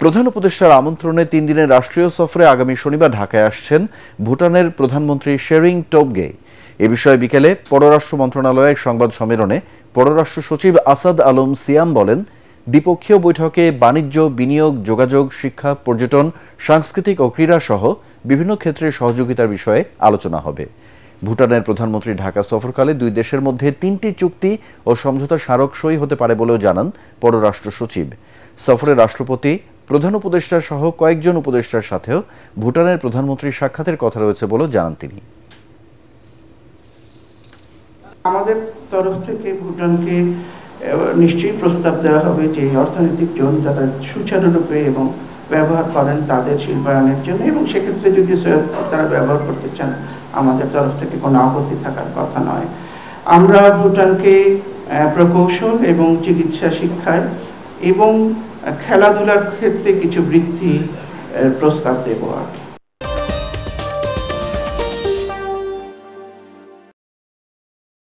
প্রধান উপদেষ্টার আমন্ত্রণে 3 দিনের রাষ্ট্রীয় সফরে আগামী শনিবার ঢাকায় আসছেন ভুটানের প্রধানমন্ত্রী শেরিং টোবগে। এ বিষয়ে বিকেলে পররাষ্ট্র মন্ত্রণালয়ের সংবাদ সম্মেলনে পররাষ্ট্র সচিব আসাদ আলম সিয়াম বলেন, দ্বিপক্ষীয় বৈঠকে বাণিজ্য, বিনিয়োগ, যোগাযোগ, শিক্ষা, পর্যটন, সাংস্কৃতিক ও ক্রীড়া সহ বিভিন্ন ক্ষেত্রে সহযোগিতার বিষয়ে আলোচনা হবে। ভুটানের প্রধানমন্ত্রী ঢাকা সফরকালে দুই দেশের মধ্যে 3টি চুক্তি ও সমঝোতা স্মারক সই হতে পারে বলেও জানান পররাষ্ট্র সচিব। সফরে রাষ্ট্রপতি, প্রধান উপদেষ্টা সহ কয়েকজন উপদেষ্টার সাথেও ভুটানের প্রধানমন্ত্রীর সাক্ষাতের কথা রয়েছে বলেও জানান তিনি। আমাদের তরফ থেকে ভুটানকে নিশ্চয়ই প্রস্তাব দেওয়া হবে যে অর্থনৈতিক জোন তারা সুচারুরূপে এবং ব্যবহার করেন তাদের শিল্পায়নের জন্য, এবং সেক্ষেত্রে যদি তারা ব্যবহার করতে চান আমাদের তরফ থেকে কোনো আপত্তি থাকার কথা নয়। আমরা ভুটানকে প্রকৌশল এবং চিকিৎসা শিক্ষায় এবং খেলাধুলার ক্ষেত্রে কিছু বৃত্তি প্রস্তাব দেব আর কি।